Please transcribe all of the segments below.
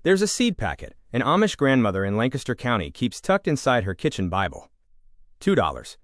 There's a seed packet an Amish grandmother in Lancaster County keeps tucked inside her kitchen Bible. $2.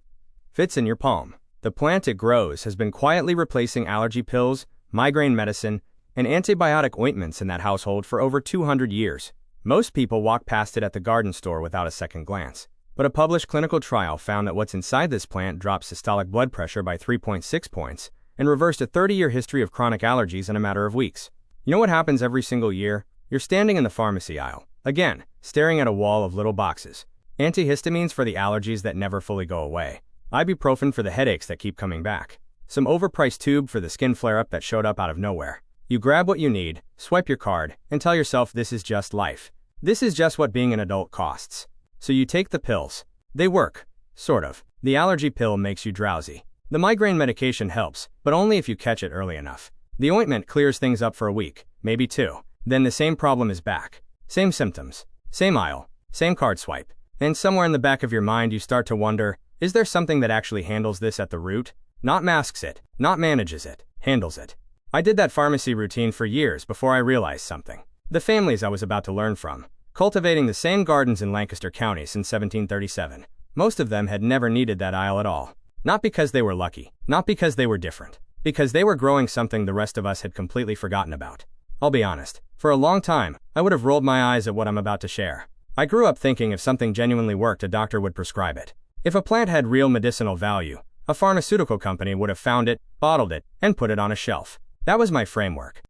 Fits in your palm. The plant it grows has been quietly replacing allergy pills, migraine medicine, and antibiotic ointments in that household for over 200 years. Most people walk past it at the garden store without a second glance. But a published clinical trial found that what's inside this plant dropped systolic blood pressure by 3.6 points and reversed a 30-year history of chronic allergies in a matter of weeks. You know what happens every single year? You're standing in the pharmacy aisle, again, staring at a wall of little boxes. Antihistamines for the allergies that never fully go away. Ibuprofen for the headaches that keep coming back. Some overpriced tube for the skin flare-up that showed up out of nowhere. You grab what you need, swipe your card, and tell yourself this is just life. This is just what being an adult costs. So you take the pills. They work. Sort of. The allergy pill makes you drowsy. The migraine medication helps, but only if you catch it early enough. The ointment clears things up for a week, maybe 2. Then the same problem is back. Same symptoms. Same aisle. Same card swipe. And somewhere in the back of your mind you start to wonder, is there something that actually handles this at the root? Not masks it, not manages it, handles it. I did that pharmacy routine for years before I realized something. The families I was about to learn from, cultivating the same gardens in Lancaster County since 1737. Most of them had never needed that aisle at all. Not because they were lucky, not because they were different, because they were growing something the rest of us had completely forgotten about. I'll be honest, for a long time, I would have rolled my eyes at what I'm about to share. I grew up thinking if something genuinely worked, a doctor would prescribe it. If a plant had real medicinal value, a pharmaceutical company would have found it, bottled it, and put it on a shelf. That was my framework.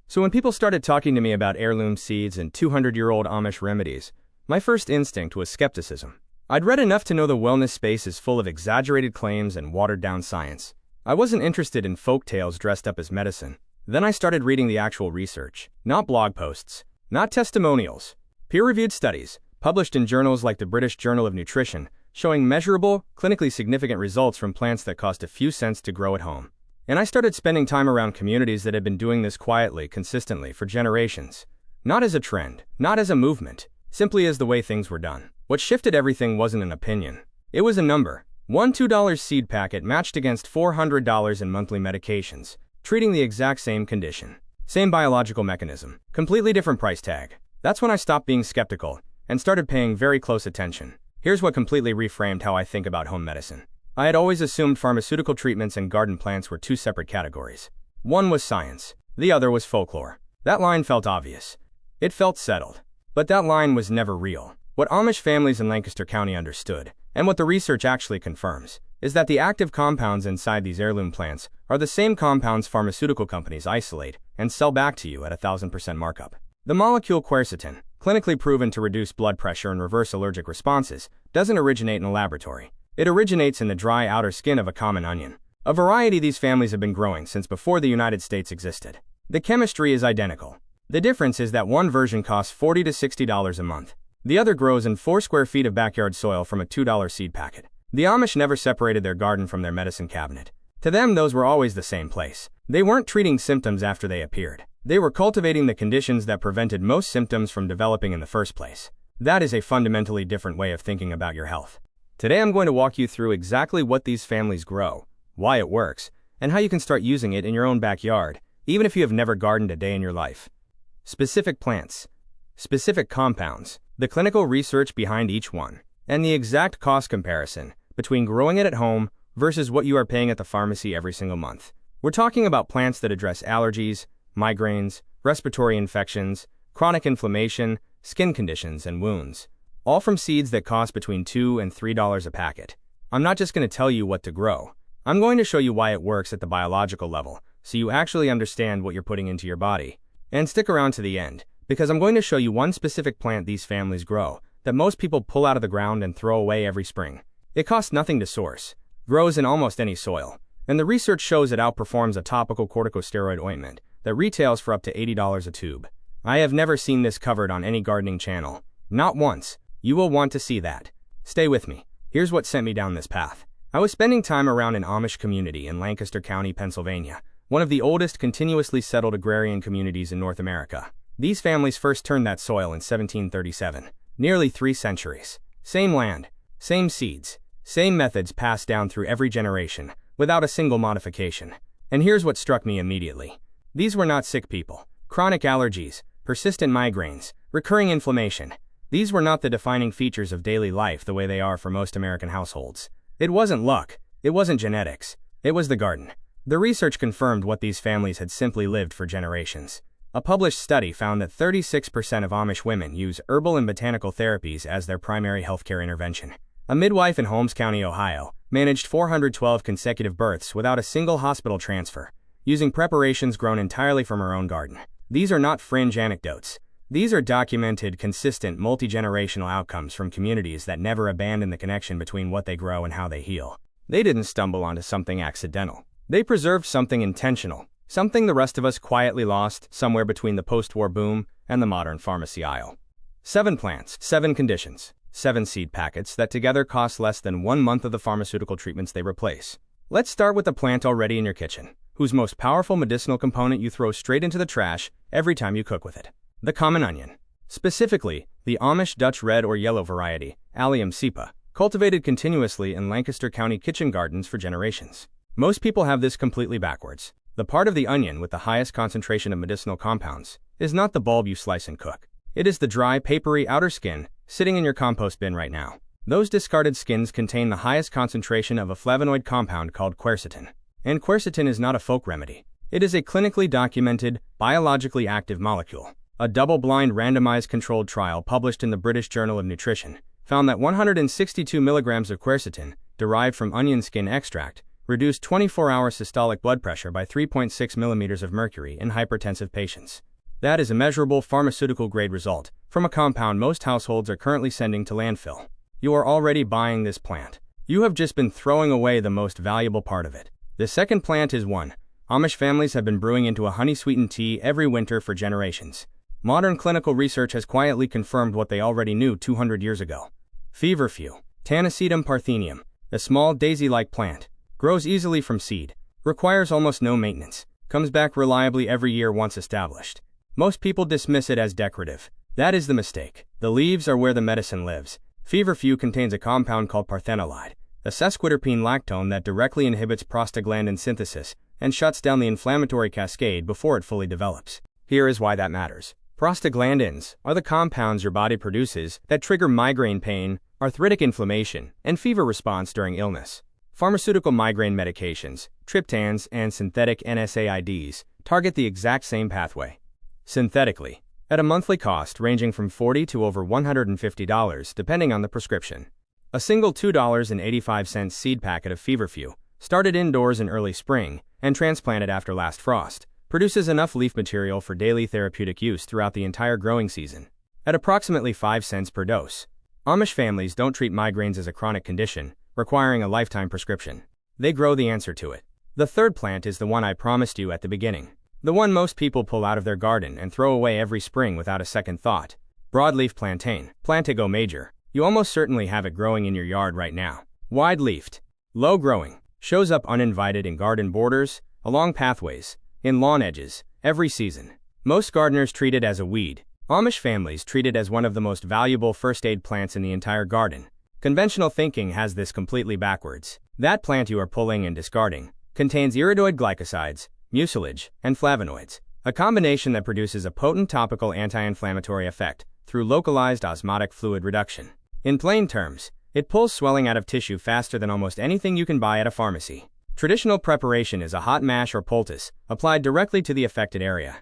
So when people started talking to me about heirloom seeds and 200-year-old Amish remedies, my first instinct was skepticism. I'd read enough to know the wellness space is full of exaggerated claims and watered-down science. I wasn't interested in folk tales dressed up as medicine. Then I started reading the actual research, not blog posts, not testimonials, peer-reviewed studies, published in journals like the British Journal of Nutrition, showing measurable, clinically significant results from plants that cost a few cents to grow at home. And I started spending time around communities that had been doing this quietly, consistently, for generations. Not as a trend, not as a movement, simply as the way things were done. What shifted everything wasn't an opinion. It was a number. One $2 seed packet matched against $400 in monthly medications, treating the exact same condition. Same biological mechanism, completely different price tag. That's when I stopped being skeptical and started paying very close attention. Here's what completely reframed how I think about home medicine. I had always assumed pharmaceutical treatments and garden plants were two separate categories. One was science, the other was folklore. That line felt obvious. It felt settled. But that line was never real. What Amish families in Lancaster County understood, and what the research actually confirms, is that the active compounds inside these heirloom plants are the same compounds pharmaceutical companies isolate and sell back to you at 1,000% markup. The molecule quercetin, clinically proven to reduce blood pressure and reverse allergic responses, doesn't originate in a laboratory. It originates in the dry outer skin of a common onion, a variety these families have been growing since before the United States existed. The chemistry is identical. The difference is that one version costs $40 to $60 a month. The other grows in 4 square feet of backyard soil from a $2 seed packet. The Amish never separated their garden from their medicine cabinet. To them, those were always the same place. They weren't treating symptoms after they appeared. They were cultivating the conditions that prevented most symptoms from developing in the first place. That is a fundamentally different way of thinking about your health. Today I'm going to walk you through exactly what these families grow, why it works, and how you can start using it in your own backyard, even if you have never gardened a day in your life. Specific plants, specific compounds, the clinical research behind each one, and the exact cost comparison between growing it at home versus what you are paying at the pharmacy every single month. We're talking about plants that address allergies, migraines, respiratory infections, chronic inflammation, skin conditions, and wounds. All from seeds that cost between $2 and $3 a packet. I'm not just going to tell you what to grow. I'm going to show you why it works at the biological level, so you actually understand what you're putting into your body. And stick around to the end, because I'm going to show you one specific plant these families grow that most people pull out of the ground and throw away every spring. It costs nothing to source, grows in almost any soil, and the research shows it outperforms a topical corticosteroid ointment that retails for up to $80 a tube. I have never seen this covered on any gardening channel. Not once. You will want to see that. Stay with me. Here's what sent me down this path. I was spending time around an Amish community in Lancaster County, Pennsylvania, one of the oldest continuously settled agrarian communities in North America. These families first turned that soil in 1737. Nearly 3 centuries. Same land, same seeds, same methods passed down through every generation, without a single modification. And here's what struck me immediately. These were not sick people. Chronic allergies, persistent migraines, Recurring inflammation. These were not the defining features of daily life the way they are for most American households. It wasn't luck. It wasn't genetics. It was the garden. The research confirmed what these families had simply lived for generations. A published study found that 36% of Amish women use herbal and botanical therapies as their primary healthcare intervention. A midwife in Holmes County, Ohio, managed 412 consecutive births without a single hospital transfer, using preparations grown entirely from her own garden. These are not fringe anecdotes. These are documented, consistent, multi-generational outcomes from communities that never abandon the connection between what they grow and how they heal. They didn't stumble onto something accidental. They preserved something intentional, something the rest of us quietly lost somewhere between the post-war boom and the modern pharmacy aisle. 7 plants, 7 conditions, 7 seed packets that together cost less than 1 month of the pharmaceutical treatments they replace. Let's start with the plant already in your kitchen, whose most powerful medicinal component you throw straight into the trash every time you cook with it. The common onion. Specifically, the Amish Dutch red or yellow variety, Allium cepa, cultivated continuously in Lancaster County kitchen gardens for generations. Most people have this completely backwards. The part of the onion with the highest concentration of medicinal compounds is not the bulb you slice and cook. It is the dry, papery outer skin sitting in your compost bin right now. Those discarded skins contain the highest concentration of a flavonoid compound called quercetin. And quercetin is not a folk remedy. It is a clinically documented, biologically active molecule. A double-blind randomized controlled trial published in the British Journal of Nutrition found that 162 milligrams of quercetin, derived from onion skin extract, reduced 24-hour systolic blood pressure by 3.6 millimeters of mercury in hypertensive patients. That is a measurable pharmaceutical-grade result from a compound most households are currently sending to landfill. You are already buying this plant. You have just been throwing away the most valuable part of it. The second plant is one Amish families have been brewing into a honey-sweetened tea every winter for generations. Modern clinical research has quietly confirmed what they already knew 200 years ago. Feverfew. Tanacetum parthenium, a small daisy-like plant, grows easily from seed, requires almost no maintenance, comes back reliably every year once established. Most people dismiss it as decorative. That is the mistake. The leaves are where the medicine lives. Feverfew contains a compound called parthenolide, a sesquiterpene lactone that directly inhibits prostaglandin synthesis and shuts down the inflammatory cascade before it fully develops. Here is why that matters. Prostaglandins are the compounds your body produces that trigger migraine pain, arthritic inflammation, and fever response during illness. Pharmaceutical migraine medications, triptans, and synthetic NSAIDs target the exact same pathway. Synthetically, at a monthly cost ranging from $40 to over $150 depending on the prescription. A single $2.85 seed packet of Feverfew, started indoors in early spring and transplanted after last frost, produces enough leaf material for daily therapeutic use throughout the entire growing season. At approximately 5 cents per dose, Amish families don't treat migraines as a chronic condition, requiring a lifetime prescription. They grow the answer to it. The third plant is the one I promised you at the beginning. The one most people pull out of their garden and throw away every spring without a second thought. Broadleaf plantain, Plantago major. You almost certainly have it growing in your yard right now. Wide-leafed, low-growing, shows up uninvited in garden borders, along pathways, in lawn edges, every season. Most gardeners treat it as a weed. Amish families treat it as one of the most valuable first aid plants in the entire garden. Conventional thinking has this completely backwards. That plant you are pulling and discarding contains iridoid glycosides, mucilage, and flavonoids, a combination that produces a potent topical anti-inflammatory effect through localized osmotic fluid reduction. In plain terms, it pulls swelling out of tissue faster than almost anything you can buy at a pharmacy. Traditional preparation is a hot mash or poultice applied directly to the affected area.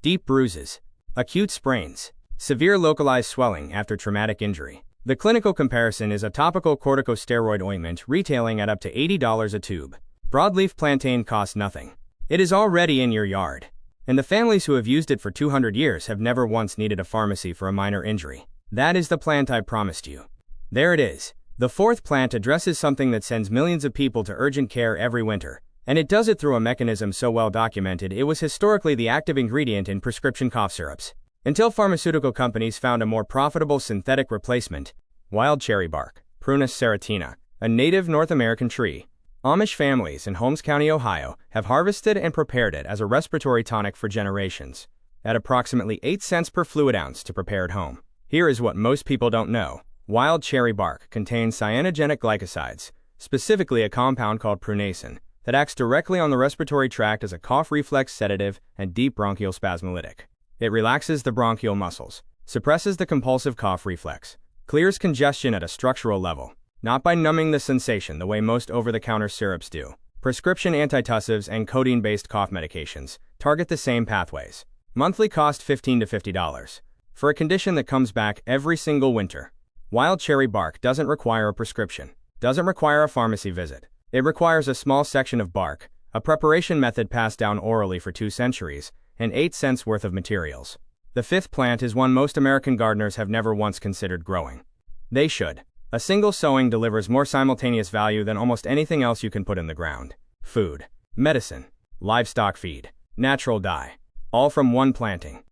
Deep bruises, acute sprains, severe localized swelling after traumatic injury. The clinical comparison is a topical corticosteroid ointment retailing at up to $80 a tube. Broadleaf plantain costs nothing. It is already in your yard, and the families who have used it for 200 years have never once needed a pharmacy for a minor injury. That is the plant I promised you. There it is. The fourth plant addresses something that sends millions of people to urgent care every winter, and it does it through a mechanism so well documented it was historically the active ingredient in prescription cough syrups. Until pharmaceutical companies found a more profitable synthetic replacement, wild cherry bark, Prunus serratina, a native North American tree. Amish families in Holmes County, Ohio, have harvested and prepared it as a respiratory tonic for generations, at approximately 8 cents per fluid ounce to prepare at home. Here is what most people don't know. Wild cherry bark contains cyanogenic glycosides, specifically a compound called prunacin, that acts directly on the respiratory tract as a cough reflex sedative and deep bronchial spasmolytic. It relaxes the bronchial muscles, suppresses the compulsive cough reflex, clears congestion at a structural level, not by numbing the sensation the way most over-the-counter syrups do. Prescription antitussives and codeine-based cough medications target the same pathways. Monthly cost $15 to $50. For a condition that comes back every single winter. Wild cherry bark doesn't require a prescription, doesn't require a pharmacy visit. It requires a small section of bark, a preparation method passed down orally for 2 centuries, and 8 cents worth of materials. The fifth plant is one most American gardeners have never once considered growing. They should. A single sowing delivers more simultaneous value than almost anything else you can put in the ground. Food, medicine, livestock feed, natural dye, all from one planting.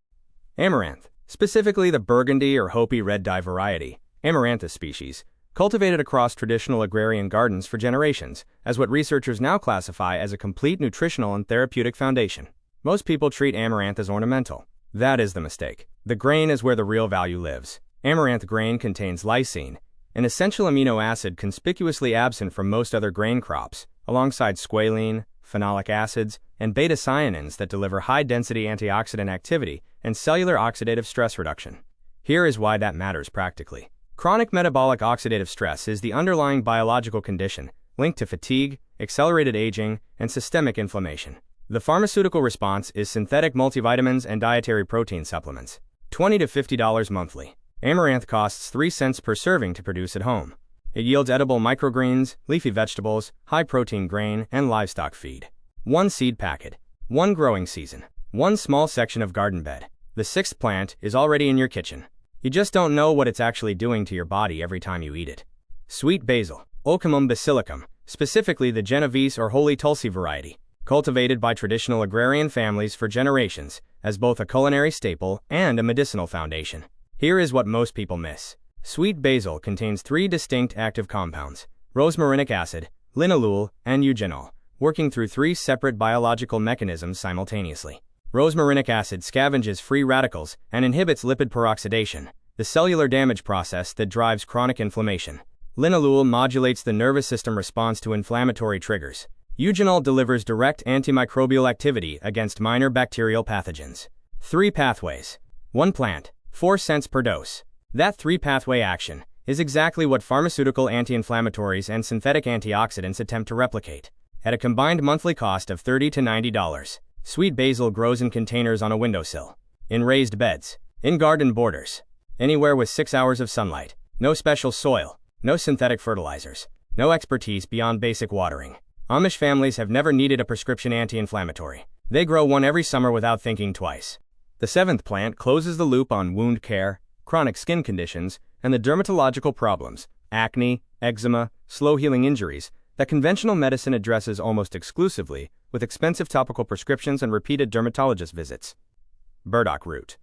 Amaranth, specifically the burgundy or Hopi red dye variety, Amaranthus species, cultivated across traditional agrarian gardens for generations, as what researchers now classify as a complete nutritional and therapeutic foundation. Most people treat amaranth as ornamental. That is the mistake. The grain is where the real value lives. Amaranth grain contains lysine, an essential amino acid conspicuously absent from most other grain crops, alongside squalene, phenolic acids, and beta-cyanins that deliver high-density antioxidant activity and cellular oxidative stress reduction. Here is why that matters practically. Chronic metabolic oxidative stress is the underlying biological condition linked to fatigue, accelerated aging, and systemic inflammation. The pharmaceutical response is synthetic multivitamins and dietary protein supplements. $20 to $50 monthly. Amaranth costs 3 cents per serving to produce at home. It yields edible microgreens, leafy vegetables, high-protein grain, and livestock feed. 1 seed packet. 1 growing season. 1 small section of garden bed. The sixth plant is already in your kitchen. You just don't know what it's actually doing to your body every time you eat it. Sweet basil, Ocimum basilicum, specifically the Genovese or Holy Tulsi variety, cultivated by traditional agrarian families for generations as both a culinary staple and a medicinal foundation. Here is what most people miss. Sweet basil contains 3 distinct active compounds, rosmarinic acid, linalool, and eugenol, working through 3 separate biological mechanisms simultaneously. Rosmarinic acid scavenges free radicals and inhibits lipid peroxidation, the cellular damage process that drives chronic inflammation. Linalool modulates the nervous system response to inflammatory triggers. Eugenol delivers direct antimicrobial activity against minor bacterial pathogens. 3 pathways. 1 plant. 4 cents per dose. That 3-pathway action is exactly what pharmaceutical anti-inflammatories and synthetic antioxidants attempt to replicate. At a combined monthly cost of $30 to $90, sweet basil grows in containers on a windowsill, in raised beds, in garden borders, anywhere with 6 hours of sunlight. No special soil, no synthetic fertilizers, no expertise beyond basic watering. Amish families have never needed a prescription anti-inflammatory. They grow one every summer without thinking twice. The 7th plant closes the loop on wound care, chronic skin conditions, and the dermatological problems, acne, eczema, slow-healing injuries, that conventional medicine addresses almost exclusively with expensive topical prescriptions and repeated dermatologist visits. Burdock root.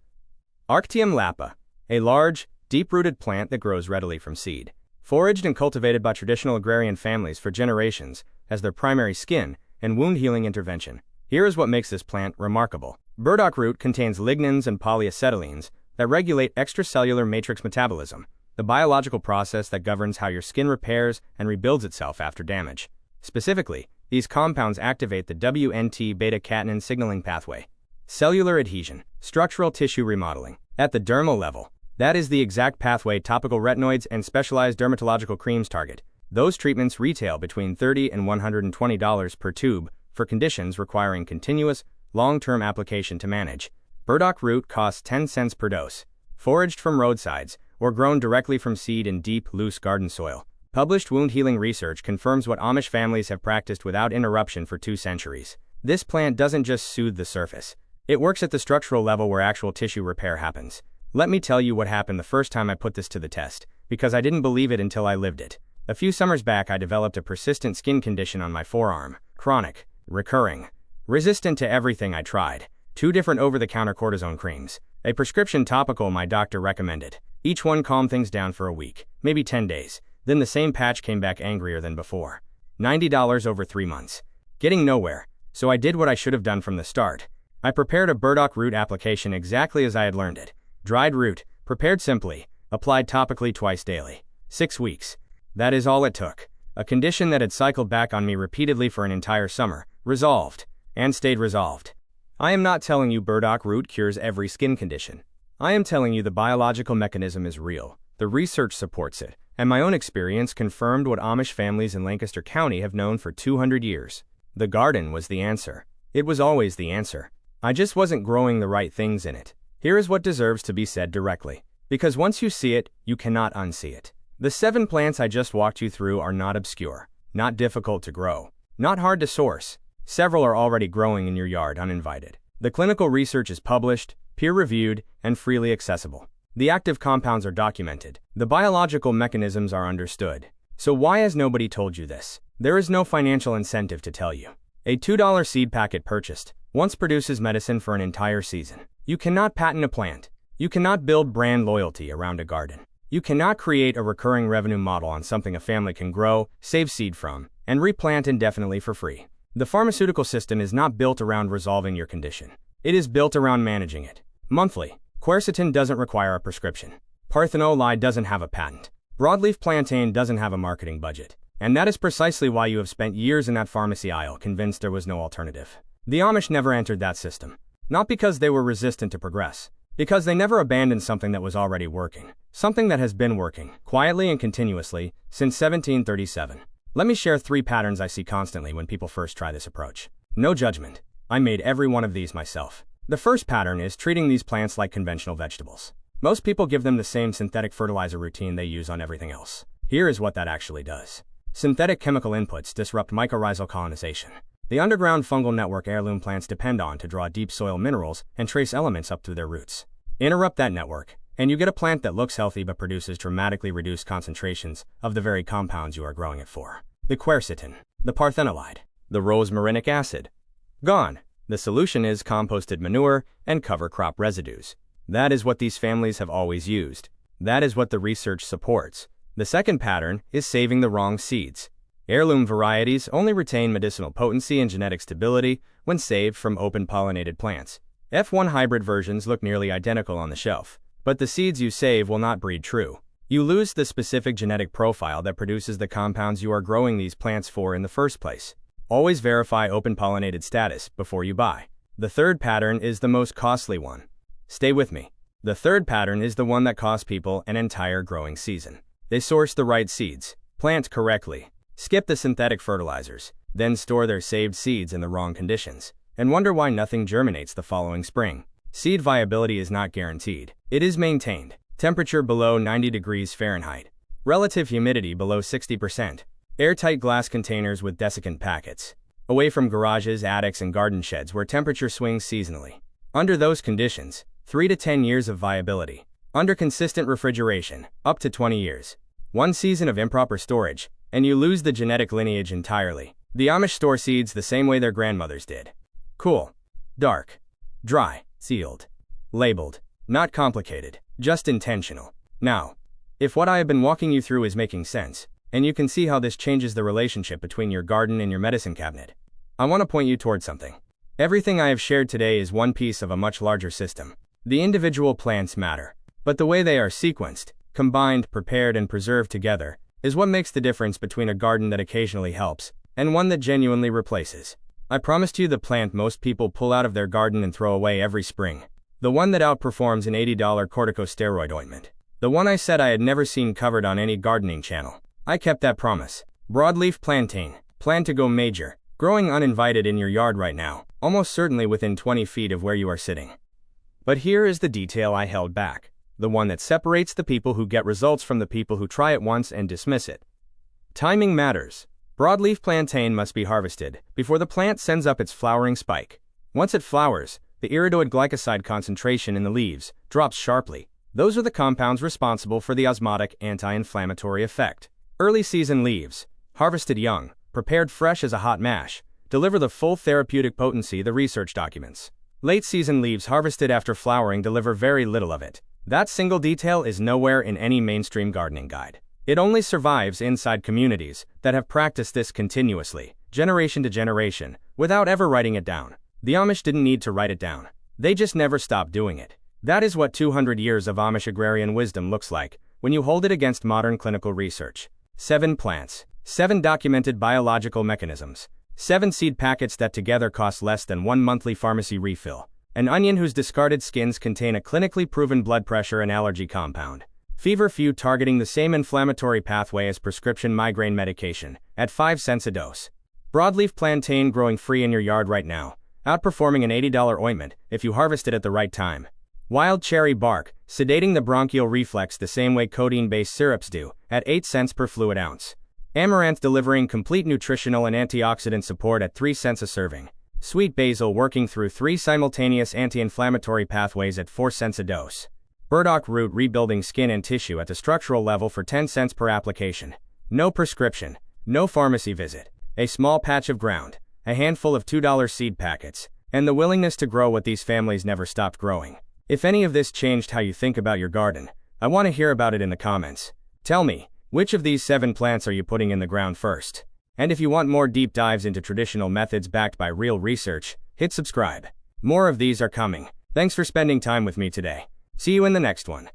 Arctium lapa, a large, deep-rooted plant that grows readily from seed. Foraged and cultivated by traditional agrarian families for generations as their primary skin and wound-healing intervention. Here is what makes this plant remarkable. Burdock root contains lignans and polyacetylenes that regulate extracellular matrix metabolism, the biological process that governs how your skin repairs and rebuilds itself after damage. Specifically, these compounds activate the WNT beta-catenin signaling pathway. Cellular adhesion, structural tissue remodeling. At the dermal level, that is the exact pathway topical retinoids and specialized dermatological creams target. Those treatments retail between $30 and $120 per tube for conditions requiring continuous, long-term application to manage. Burdock root costs 10 cents per dose. Foraged from roadsides or grown directly from seed in deep, loose garden soil. Published wound healing research confirms what Amish families have practiced without interruption for 2 centuries. This plant doesn't just soothe the surface. It works at the structural level where actual tissue repair happens. Let me tell you what happened the first time I put this to the test, because I didn't believe it until I lived it. A few summers back I developed a persistent skin condition on my forearm. Chronic, recurring, resistant to everything I tried. 2 different over-the-counter cortisone creams. A prescription topical my doctor recommended. Each one calmed things down for a week, maybe 10 days. Then the same patch came back angrier than before. $90 over 3 months. Getting nowhere, so I did what I should have done from the start. I prepared a burdock root application exactly as I had learned it. Dried root, prepared simply, applied topically twice daily. 6 weeks. That is all it took. A condition that had cycled back on me repeatedly for an entire summer, resolved, and stayed resolved. I am not telling you burdock root cures every skin condition. I am telling you the biological mechanism is real, the research supports it, and my own experience confirmed what Amish families in Lancaster County have known for 200 years. The garden was the answer. It was always the answer. I just wasn't growing the right things in it. Here is what deserves to be said directly, because once you see it, you cannot unsee it. The 7 plants I just walked you through are not obscure, not difficult to grow, not hard to source. Several are already growing in your yard uninvited. The clinical research is published, peer-reviewed, and freely accessible. The active compounds are documented. The biological mechanisms are understood. So why has nobody told you this? There is no financial incentive to tell you. A $2 seed packet purchased once produces medicine for an entire season. You cannot patent a plant. You cannot build brand loyalty around a garden. You cannot create a recurring revenue model on something a family can grow, save seed from, and replant indefinitely for free. The pharmaceutical system is not built around resolving your condition. It is built around managing it. Monthly. Quercetin doesn't require a prescription. Parthenolide doesn't have a patent. Broadleaf plantain doesn't have a marketing budget. And that is precisely why you have spent years in that pharmacy aisle convinced there was no alternative. The Amish never entered that system. Not because they were resistant to progress. Because they never abandoned something that was already working. Something that has been working, quietly and continuously, since 1737. Let me share 3 patterns I see constantly when people first try this approach. No judgment. I made every one of these myself. The first pattern is treating these plants like conventional vegetables. Most people give them the same synthetic fertilizer routine they use on everything else. Here is what that actually does. Synthetic chemical inputs disrupt mycorrhizal colonization. The underground fungal network heirloom plants depend on to draw deep soil minerals and trace elements up through their roots. Interrupt that network, and you get a plant that looks healthy but produces dramatically reduced concentrations of the very compounds you are growing it for. The quercetin, the parthenolide, the rosmarinic acid. Gone. The solution is composted manure and cover crop residues. That is what these families have always used. That is what the research supports. The second pattern is saving the wrong seeds. Heirloom varieties only retain medicinal potency and genetic stability when saved from open-pollinated plants. F1 hybrid versions look nearly identical on the shelf, but the seeds you save will not breed true. You lose the specific genetic profile that produces the compounds you are growing these plants for in the first place. Always verify open-pollinated status before you buy. The third pattern is the most costly one. Stay with me. The third pattern is the one that costs people an entire growing season. They source the right seeds, plant correctly, skip the synthetic fertilizers, then store their saved seeds in the wrong conditions, and wonder why nothing germinates the following spring. Seed viability is not guaranteed. It is maintained. Temperature below 90 degrees Fahrenheit. Relative humidity below 60%. Airtight glass containers with desiccant packets. Away from garages, attics, and garden sheds where temperature swings seasonally. Under those conditions, 3 to 10 years of viability. Under consistent refrigeration, up to 20 years. 1 season of improper storage, and you lose the genetic lineage entirely. The Amish store seeds the same way their grandmothers did. Cool. Dark. Dry. Sealed. Labeled. Not complicated. Just intentional. Now, if what I have been walking you through is making sense, and you can see how this changes the relationship between your garden and your medicine cabinet, I want to point you toward something. Everything I have shared today is one piece of a much larger system. The individual plants matter, but the way they are sequenced, combined, prepared, and preserved together is what makes the difference between a garden that occasionally helps and one that genuinely replaces. I promised you the plant most people pull out of their garden and throw away every spring. The one that outperforms an $80 corticosteroid ointment. The one I said I had never seen covered on any gardening channel. I kept that promise. Broadleaf plantain, planned to go major, growing uninvited in your yard right now, almost certainly within 20 feet of where you are sitting. But here is the detail I held back. The one that separates the people who get results from the people who try it once and dismiss it. Timing matters. Broadleaf plantain must be harvested before the plant sends up its flowering spike. Once it flowers, the iridoid glycoside concentration in the leaves drops sharply. Those are the compounds responsible for the osmotic anti-inflammatory effect. Early season leaves, harvested young, prepared fresh as a hot mash, deliver the full therapeutic potency the research documents. Late season leaves harvested after flowering deliver very little of it. That single detail is nowhere in any mainstream gardening guide. It only survives inside communities that have practiced this continuously, generation to generation, without ever writing it down. The Amish didn't need to write it down. They just never stopped doing it. That is what 200 years of Amish agrarian wisdom looks like when you hold it against modern clinical research. 7 plants, 7 documented biological mechanisms, 7 seed packets that together cost less than 1 monthly pharmacy refill, An onion whose discarded skins contain a clinically proven blood pressure and allergy compound. Feverfew, targeting the same inflammatory pathway as prescription migraine medication, at 5 cents a dose. Broadleaf plantain, growing free in your yard right now, outperforming an $80 ointment if you harvest it at the right time. Wild cherry bark, sedating the bronchial reflex the same way codeine-based syrups do, at 8 cents per fluid ounce. Amaranth, delivering complete nutritional and antioxidant support at 3 cents a serving. Sweet basil, working through 3 simultaneous anti-inflammatory pathways at 4 cents a dose. Burdock root, rebuilding skin and tissue at the structural level for 10 cents per application. No prescription, no pharmacy visit. A small patch of ground, a handful of $2 seed packets, and the willingness to grow what these families never stopped growing. If any of this changed how you think about your garden, I want to hear about it in the comments. Tell me, which of these 7 plants are you putting in the ground first? And if you want more deep dives into traditional methods backed by real research, hit subscribe. More of these are coming. Thanks for spending time with me today. See you in the next one.